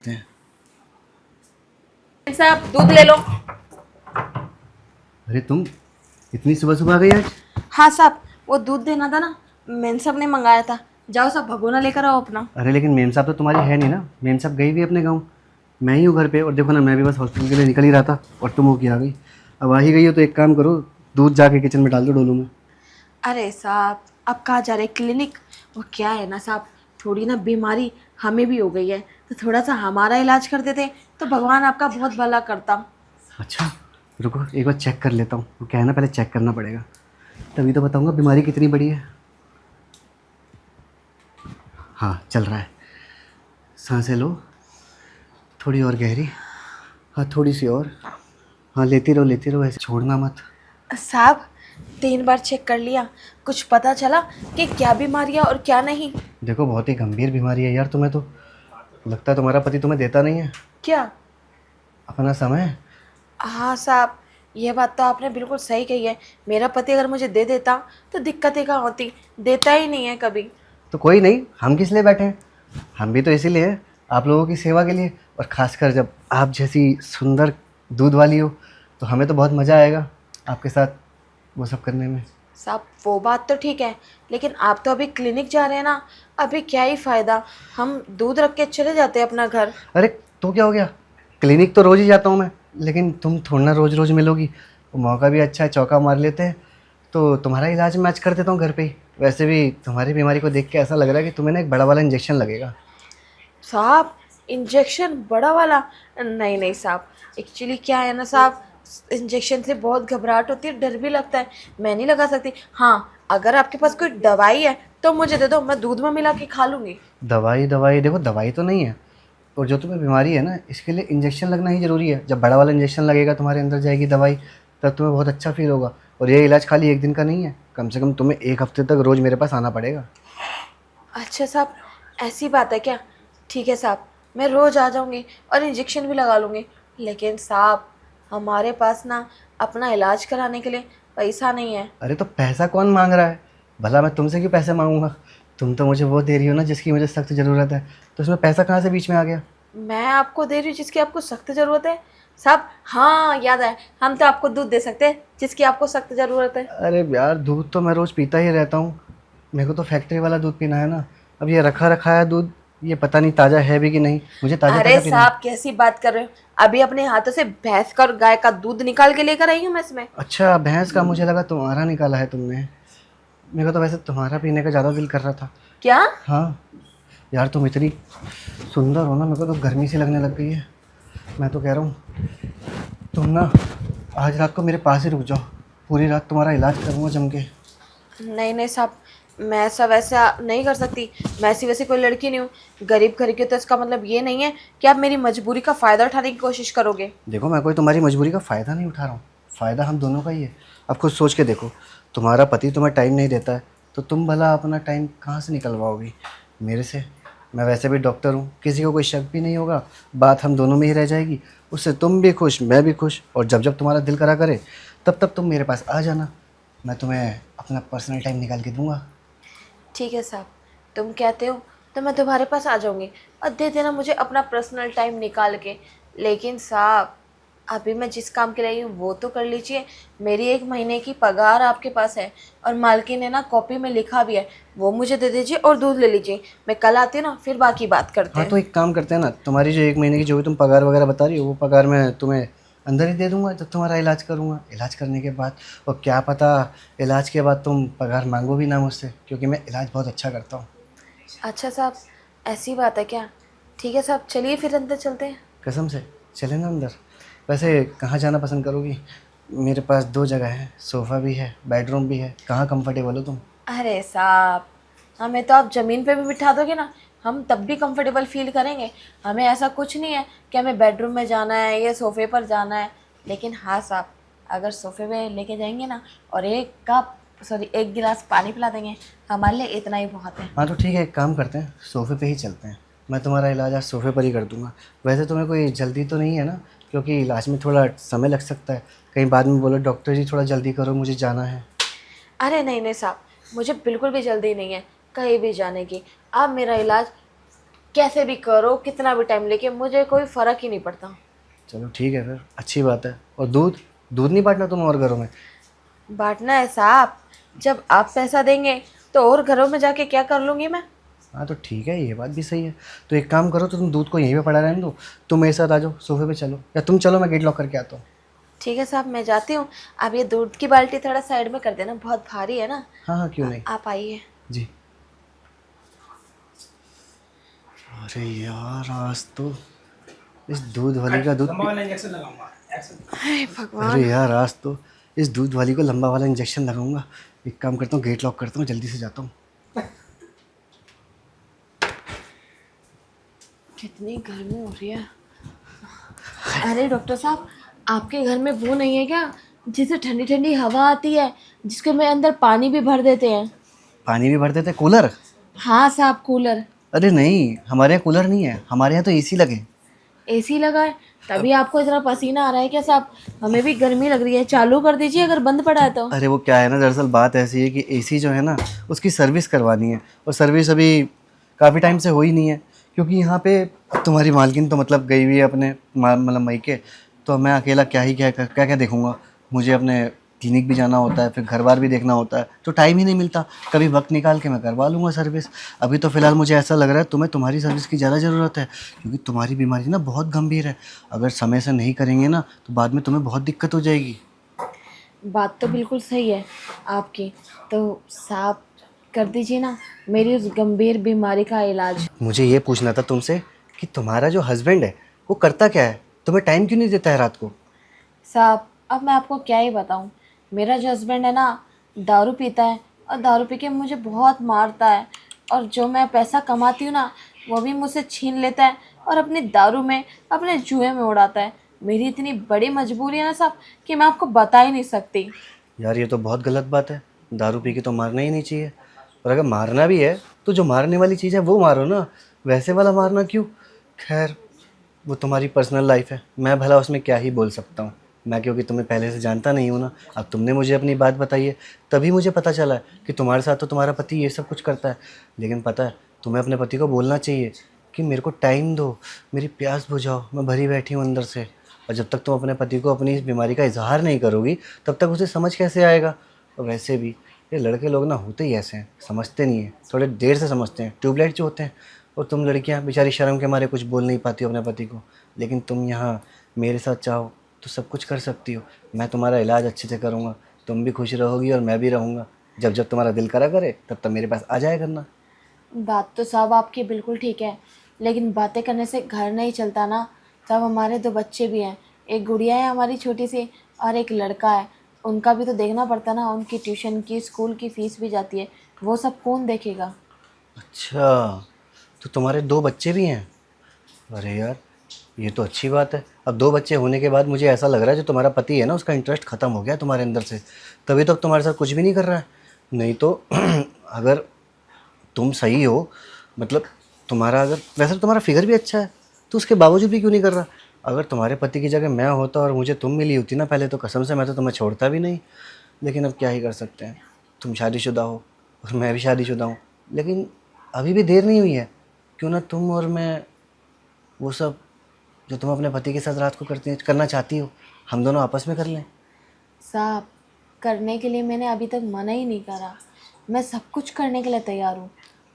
हैं। साहब दूध ले लो। अरे तुम इतनी सुबह सुबह आ गई आज। हाँ साहब, वो दूध देना था ना, मेन साहब ने मंगाया था। जाओ साहब, भगोना लेकर आओ अपना। अरे लेकिन मेम साहब तो तुम्हारी है नहीं ना, मेम साहब गई हुई है अपने गाँव। मैं ही हूँ घर पे, और देखो ना मैं भी बस हॉस्पिटल के लिए निकल ही रहा था और तुम हो के आ गई। अब आ ही गई हो तो एक काम करो, दूध जाके किचन में डाल दो डोलू में। अरे साहब, अब कहाँ जा रहे क्लिनिक? वो क्या है ना साहब, थोड़ी ना बीमारी हमें भी हो गई है, तो थोड़ा सा हमारा इलाज कर देते तो भगवान आपका बहुत भला करता। अच्छा, रुको एक बार चेक कर लेता हूँ। वो क्या है ना, पहले चेक करना पड़ेगा, तभी तो बताऊँगा बीमारी कितनी बड़ी है। हाँ चल रहा है, सांसें लो, थोड़ी और गहरी। हाँ थोड़ी सी और। हाँ लेती रहो, ऐसे छोड़ना मत। साहब, 3 बार चेक कर लिया, कुछ पता चला कि क्या बीमारी है और क्या नहीं? देखो बहुत ही गंभीर बीमारी है यार, तुम्हें तो लगता है तुम्हारा पति तुम्हें देता नहीं है क्या? अपना समय। हाँ साहब, ये बात तो आपने बिल्कुल सही कही है। मेरा पति अगर मुझे दे देता तो दिक्कत ही कहाँ होती, देता ही नहीं है कभी। तो कोई नहीं, हम किस लिए बैठे हैं, हम भी तो इसीलिए हैं, आप लोगों की सेवा के लिए। और ख़ासकर जब आप जैसी सुंदर दूध वाली हो तो हमें तो बहुत मज़ा आएगा आपके साथ वो सब करने में। साहब वो बात तो ठीक है, लेकिन आप तो अभी क्लिनिक जा रहे हैं ना, अभी क्या ही फ़ायदा, हम दूध रख के चले जाते हैं अपना घर। अरे तो क्या हो गया, क्लिनिक तो रोज़ ही जाता हूँ मैं, लेकिन तुम थोड़ा ना रोज़ रोज़ मिलोगी। वो मौका भी अच्छा है, चौका मार लेते हैं, तो तुम्हारा इलाज मैं आज कर देता हूँ घर पे ही। वैसे भी तुम्हारी बीमारी को देख के ऐसा लग रहा है कि तुम्हें ना एक बड़ा वाला इंजेक्शन लगेगा। साहब, इंजेक्शन बड़ा वाला? नहीं नहीं साहब, एक्चुअली क्या है ना साहब, इंजेक्शन से बहुत घबराहट होती है, डर भी लगता है, मैं नहीं लगा सकती। हाँ, अगर आपके पास कोई दवाई है तो मुझे दे दो, मैं दूध में मिला के खा लूँगी। दवाई दवाई देखो, दवाई तो नहीं है, और जो तुम्हें बीमारी है ना इसके लिए इंजेक्शन लगना ही ज़रूरी है। जब बड़ा वाला इंजेक्शन लगेगा, तुम्हारे अंदर जाएगी दवाई, तब तुम्हें बहुत अच्छा फील होगा। और ये इलाज खाली एक दिन का नहीं है, कम से कम तुम्हें एक हफ्ते तक रोज़ मेरे पास आना पड़ेगा। अच्छा साहब, ऐसी बात है क्या? ठीक है साहब, मैं रोज़ आ जाऊँगी और इंजेक्शन भी लगा लूँगी। लेकिन साहब, हमारे पास ना अपना इलाज कराने के लिए पैसा नहीं है। अरे तो पैसा कौन मांग रहा है, भला मैं तुमसे क्यों पैसे मांगूंगा। तुम तो मुझे वो दे रही हो ना जिसकी मुझे सख्त ज़रूरत है, तो इसमें पैसा कहाँ से बीच में आ गया। मैं आपको दे रही हूँ जिसकी आपको सख्त ज़रूरत है? साहब हाँ, याद है, हम तो आपको दूध दे सकते हैं जिसकी आपको सख्त ज़रूरत है। अरे यार दूध तो मैं रोज़ पीता ही रहता हूँ, मेरे को तो फैक्ट्री वाला दूध पीना है ना। अब ये रखा रखा है दूध, ये पता नहीं ताज़ा है भी कि नहीं, मुझे ताज़ा अरे ताज़ा पीना है। साहब, कैसी बात कर रहे हो? अभी अपने हाथों से भैंस का और गाय का दूध निकाल के लेकर आई हूँ मैं इसमें। अच्छा भैंस का, मुझे लगा तुम्हारा निकाला है तुमने। मेरे को तो वैसे तुम्हारा पीने का ज़्यादा दिल कर रहा था। क्या? हाँ यार, तुम इतनी सुंदर हो ना, मेरे को तो गर्मी सी लगने लग गई है। मैं तो कह रहा हूँ तुम ना आज रात को मेरे पास ही रुक जाओ, पूरी रात तुम्हारा इलाज करूँगा जम के। नहीं नहीं साहब, मैं ऐसा वैसा नहीं कर सकती। मैं ऐसी वैसी कोई लड़की नहीं हूँ। गरीब घर की हो तो इसका मतलब ये नहीं है कि आप मेरी मजबूरी का फ़ायदा उठाने की कोशिश करोगे। देखो मैं कोई तुम्हारी मजबूरी का फ़ायदा नहीं उठा रहा हूँ, फ़ायदा हम दोनों का ही है। अब खुद सोच के देखो, तुम्हारा पति तुम्हें टाइम नहीं देता है, तो तुम भला अपना टाइम कहाँ से निकलवाओगी मेरे से। मैं वैसे भी डॉक्टर हूँ, किसी को कोई शक भी नहीं होगा, बात हम दोनों में ही रह जाएगी। उससे तुम भी खुश, मैं भी खुश, और जब जब तुम्हारा दिल करा करे तब तब तुम मेरे पास आ जाना, मैं तुम्हें अपना पर्सनल टाइम निकाल के दूंगा। ठीक है साहब, तुम कहते हो तो मैं तुम्हारे पास आ जाऊँगी और दे देना मुझे अपना पर्सनल टाइम निकाल के। लेकिन साहब, अभी मैं जिस काम के लिए आई हूँ वो तो कर लीजिए। मेरी 1 महीने की पगार आपके पास है, और मालकिन ने ना कॉपी में लिखा भी है, वो मुझे दे दीजिए और दूध ले लीजिए। मैं कल आती हूँ ना, फिर बाकी बात करते हाँ तो हैं। एक काम करते हैं ना, तुम्हारी जो एक महीने की जो भी तुम पगार वगैरह बता रही हो, वो पगार मैं तुम्हें अंदर ही दे दूंगा जब तुम्हारा इलाज करूंगा। इलाज करने के बाद, और क्या पता इलाज के बाद तुम पगार मांगो भी ना मुझसे, क्योंकि मैं इलाज बहुत अच्छा करता हूँ। अच्छा साहब, ऐसी बात है क्या? ठीक है साहब, चलिए फिर अंदर चलते हैं। कसम से चले ना अंदर। वैसे कहाँ जाना पसंद करोगी, मेरे पास 2 जगह है, सोफ़ा भी है, बेडरूम भी है, कहाँ कंफर्टेबल हो तुम। अरे साहब, हमें तो आप ज़मीन पे भी बिठा दोगे ना, हम तब भी कंफर्टेबल फील करेंगे। हमें ऐसा कुछ नहीं है कि हमें बेडरूम में जाना है या सोफ़े पर जाना है। लेकिन हाँ साहब, अगर सोफ़े पे लेके जाएंगे ना और एक गिलास पानी पिला देंगे, हमारे लिए इतना ही बहुत है। हाँ तो ठीक है, एक काम करते हैं, सोफ़े पे ही चलते हैं। मैं तुम्हारा इलाज आज सोफ़े पर ही कर दूंगा। वैसे तुम्हें कोई जल्दी तो नहीं है ना, क्योंकि इलाज में थोड़ा समय लग सकता है, कहीं बाद में बोलो डॉक्टर जी थोड़ा जल्दी करो मुझे जाना है। अरे नहीं नहीं साहब, मुझे बिल्कुल भी जल्दी नहीं है कहीं भी जाने की। आप मेरा इलाज कैसे भी करो, कितना भी टाइम लेके, मुझे कोई फ़र्क ही नहीं पड़ता। चलो ठीक है फिर, अच्छी बात है। और दूध दूध नहीं बांटना तुम और घरों में? बांटना है साहब, जब आप पैसा देंगे तो और घरों में जाके क्या कर लूँगी मैं। हाँ तो ठीक है, ये बात भी सही है। तो एक काम करो, तो तुम दूध को यहीं पे पड़ा रहने दो, तुम मेरे साथ आ जाओ, सोफे पे चलो, या तुम चलो, मैं गेट लॉक करके आता हूँ। ठीक है साहब, मैं जाती हूँ। आप ये दूध की बाल्टी थोड़ा साइड में कर देना, बहुत भारी है ना। हाँ हाँ, क्यों नहीं। आप आइए। जी। अरे यार, आज तो इस दूध वाली का दूध लंबा वाला इंजेक्शन लगाऊंगा। एक्शन। हे अरे भगवान। यार, आज तो इस दूध वाली को लंबा वाला इंजेक्शन लगाऊंगा। एक काम करता हूँ, गेट लॉक करता हूँ, जल्दी से जाता हूँ। कितनी गर्मी हो रही है। अरे डॉक्टर साहब, आपके घर में वो नहीं है क्या जिससे ठंडी ठंडी हवा आती है, जिसके में अंदर पानी भी भर देते हैं? पानी भी भर देते, कूलर? हाँ साहब, कूलर। अरे नहीं, हमारे यहाँ कूलर नहीं है, हमारे यहाँ तो एसी लगे। एसी लगा है तभी आपको इतना पसीना आ रहा है क्या साहब? हमें भी गर्मी लग रही है, चालू कर दीजिए अगर बंद पड़ा है तो। अरे वो क्या है ना, दरअसल बात ऐसी है कि एसी जो है ना, उसकी सर्विस करवानी है, और सर्विस अभी काफ़ी टाइम से हो ही नहीं है, क्योंकि यहाँ पे तुम्हारी मालकिन तो मतलब गई हुई है अपने मतलब मायके। तो मैं अकेला क्या क्या देखूँगा। मुझे अपने क्लिनिक भी जाना होता है, फिर घर बार भी देखना होता है, तो टाइम ही नहीं मिलता। कभी वक्त निकाल के मैं करवा लूँगा सर्विस। अभी तो फ़िलहाल मुझे ऐसा लग रहा है तुम्हें तुम्हारी सर्विस की ज़्यादा ज़रूरत है, क्योंकि तुम्हारी बीमारी ना बहुत गंभीर है। अगर समय से नहीं करेंगे ना, तो बाद में तुम्हें बहुत दिक्कत हो जाएगी। बात तो बिल्कुल सही है आपकी। तो साहब, कर दीजिए ना मेरी उस गंभीर बीमारी का इलाज। मुझे ये पूछना था तुमसे कि तुम्हारा जो हस्बैंड है वो करता क्या है, तुम्हें टाइम क्यों नहीं देता है रात को? साहब, अब मैं आपको क्या ही बताऊं। मेरा जो हस्बैंड है ना, दारू पीता है और दारू पी के मुझे बहुत मारता है। और जो मैं पैसा कमाती हूँ ना, वो भी मुझसे छीन लेता है और अपनी दारू में, अपने जुए में उड़ाता है। मेरी इतनी बड़ी मजबूरी है ना साहब कि मैं आपको बता ही नहीं सकती। यार ये तो बहुत गलत बात है, दारू पी के तो मारना ही नहीं चाहिए। और अगर मारना भी है तो जो मारने वाली चीज़ है वो मारो ना, वैसे वाला मारना क्यों? खैर, वो तुम्हारी पर्सनल लाइफ है, मैं भला उसमें क्या ही बोल सकता हूँ। मैं क्योंकि तुम्हें पहले से जानता नहीं हूँ ना, अब तुमने मुझे अपनी बात बताई है, तभी मुझे पता चला है कि तुम्हारे साथ तो तुम्हारा पति ये सब कुछ करता है। लेकिन पता है, तुम्हें अपने पति को बोलना चाहिए कि मेरे को टाइम दो, मेरी प्यास बुझाओ, मैं भरी बैठी हूँ अंदर से। और जब तक तुम अपने पति को अपनी इस बीमारी का इजहार नहीं करोगी, तब तक उसे समझ कैसे आएगा? और वैसे भी ये लड़के लोग ना होते ही ऐसे हैं, समझते नहीं हैं, थोड़े देर से समझते हैं, ट्यूबलाइट जो होते हैं। और तुम लड़कियां बेचारी शर्म के मारे कुछ बोल नहीं पाती हो अपने पति को, लेकिन तुम यहाँ मेरे साथ चाहो तो सब कुछ कर सकती हो। मैं तुम्हारा इलाज अच्छे से करूँगा, तुम भी खुश रहोगी और मैं भी रहूँगा। जब जब तुम्हारा दिल करा करे तब तब मेरे पास आ जाया करना। बात तो साहब आपकी बिल्कुल ठीक है, लेकिन बातें करने से घर नहीं चलता ना साहब। हमारे दो बच्चे भी हैं, एक गुड़िया है हमारी छोटी सी और एक लड़का है। उनका भी तो देखना पड़ता ना, उनकी ट्यूशन की, स्कूल की फ़ीस भी जाती है, वो सब कौन देखेगा? अच्छा, तो तुम्हारे दो बच्चे भी हैं? अरे यार, ये तो अच्छी बात है। अब दो बच्चे होने के बाद मुझे ऐसा लग रहा है जो तुम्हारा पति है ना, उसका इंटरेस्ट ख़त्म हो गया तुम्हारे अंदर से, तभी तो अब तुम्हारे साथ कुछ भी नहीं कर रहा है। नहीं तो अगर तुम सही हो, मतलब तुम्हारा अगर, वैसे तो तुम्हारा फिगर भी अच्छा है, तो उसके बावजूद भी क्यों नहीं कर रहा? अगर तुम्हारे पति की जगह मैं होता और मुझे तुम मिली होती ना पहले, तो कसम से मैं तो तुम्हें छोड़ता भी नहीं। लेकिन अब क्या ही कर सकते हैं, तुम शादीशुदा हो और मैं भी शादीशुदा हूँ। लेकिन अभी भी देर नहीं हुई है, क्यों ना तुम और मैं वो सब जो तुम अपने पति के साथ रात को करना चाहती हो, हम दोनों आपस में कर लें। साहब, करने के लिए मैंने अभी तक मना ही नहीं करा, मैं सब कुछ करने के लिए तैयार हूँ।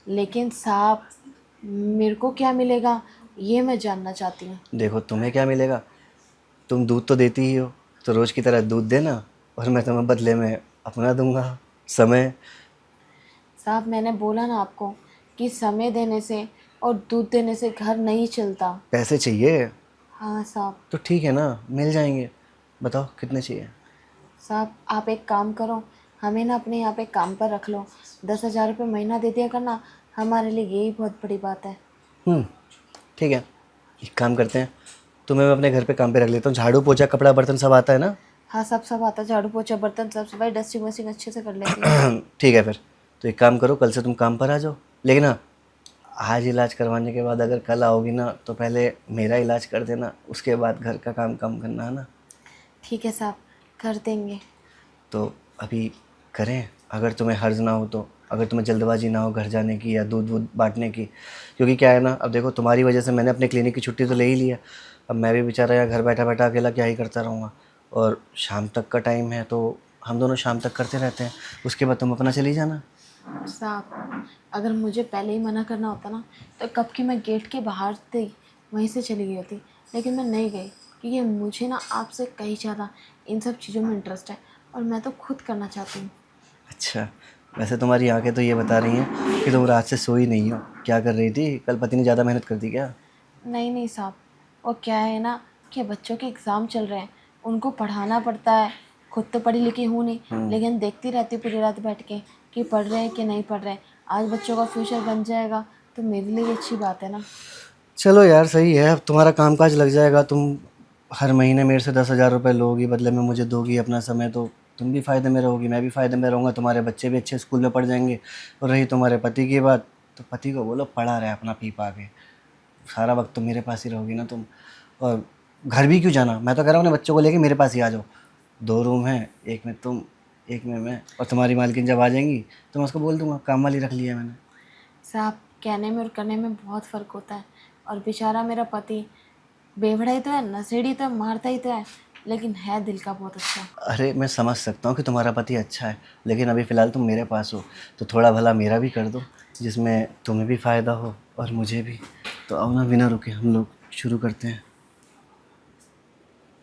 लेकिन साहब, मेरे को क्या मिलेगा ये मैं जानना चाहती हूँ। देखो, तुम्हें क्या मिलेगा, तुम दूध तो देती ही हो, तो रोज़ की तरह दूध देना, और मैं तुम्हें बदले में अपना दूंगा, समय। साहब, मैंने बोला ना आपको कि समय देने से और दूध देने से घर नहीं चलता। पैसे चाहिए? हाँ साहब। तो ठीक है ना, मिल जाएंगे। बताओ कितने चाहिए? साहब, आप एक काम करो, हमें ना अपने यहाँ पे काम पर रख लो, 10,000 रुपये महीना दे दिया करना, हमारे लिए यही बहुत बड़ी बात है। ठीक है, एक काम करते हैं, तुम्हें मैं अपने घर पे काम पे रख लेता हूँ। झाड़ू पोछा कपड़ा बर्तन सब आता है ना? हाँ, सब आता है, झाड़ू पोछा बर्तन सब सफाई डस्टिंग वस्टिंग अच्छे से कर लेती हूँ। ठीक है फिर, तो एक काम करो, कल से तुम काम पर आ जाओ। लेकिन हाँ, आज इलाज करवाने के बाद अगर कल आओगी ना, तो पहले मेरा इलाज कर देना, उसके बाद घर का काम कम करना, है ना? ठीक है साहब, कर देंगे। तो अभी करें, अगर तुम्हें हर्ज ना हो तो? अगर तुम्हें जल्दबाजी ना हो घर जाने की या दूध वूध बांटने की। क्योंकि क्या है ना, अब देखो तुम्हारी वजह से मैंने अपने क्लिनिक की छुट्टी तो ले ही लिया। अब मैं भी बेचारा यार घर बैठा बैठा अकेला क्या ही करता रहूँगा। और शाम तक का टाइम है तो हम दोनों शाम तक करते रहते हैं, उसके बाद तुम अपना चली जाना। साहब अगर मुझे पहले ही मना करना होता ना तो कब की मैं गेट के बाहर थी, वहीं से चली गई होती। लेकिन मैं नहीं गई क्योंकि मुझे ना आपसे कहीं ज़्यादा इन सब चीज़ों में इंटरेस्ट है और मैं तो खुद करना चाहती हूँ। अच्छा, वैसे तुम्हारी आंखें तो ये बता रही हैं कि तुम रात से सोई नहीं हो। क्या कर रही थी? कल पति ने ज़्यादा मेहनत कर दी क्या? नहीं नहीं साहब, वो क्या है ना कि बच्चों के एग्ज़ाम चल रहे हैं, उनको पढ़ाना पड़ता है। खुद तो पढ़ी लिखी हूँ नहीं, लेकिन देखती रहती हूँ पूरी रात बैठ के कि पढ़ रहे हैं कि नहीं पढ़ रहे हैं। आज बच्चों का फ्यूचर बन जाएगा तो मेरे लिए अच्छी बात है ना। चलो यार सही है, अब तुम्हारा कामकाज लग जाएगा। तुम हर महीने मेरे से 10,000 रुपये लोगी, बदले में मुझे दोगी अपना समय, तो तुम भी फ़ायदे में रहोगी, मैं भी फ़ायदे में रहूँगा, तुम्हारे बच्चे भी अच्छे स्कूल में पढ़ जाएंगे। और रही तुम्हारे पति की बात, तो पति को बोलो पढ़ा रहे अपना पी पा के। सारा वक्त तो मेरे पास ही रहोगी ना तुम। और घर भी क्यों जाना, मैं तो कह रहा हूँ अपने बच्चों को लेके मेरे पास ही आ जाओ। 2 रूम हैं, एक में तुम एक में मैं। और तुम्हारी मालकिन जब आ जाएंगी तो मैं उसको बोल दूँगा काम वाली रख लिया है मैंने। साहब कहने में और करने में बहुत फ़र्क होता है। और बेचारा मेरा पति बेवड़ा ही तो है, नशेड़ी तो है, मारता ही तो है, लेकिन है दिल का बहुत अच्छा। अरे मैं समझ सकता हूँ कि तुम्हारा पति अच्छा है, लेकिन अभी फ़िलहाल तुम मेरे पास हो, तो थोड़ा भला मेरा भी कर दो, जिसमें तुम्हें भी फ़ायदा हो और मुझे भी। तो आओ ना बिना रुके हम लोग शुरू करते हैं।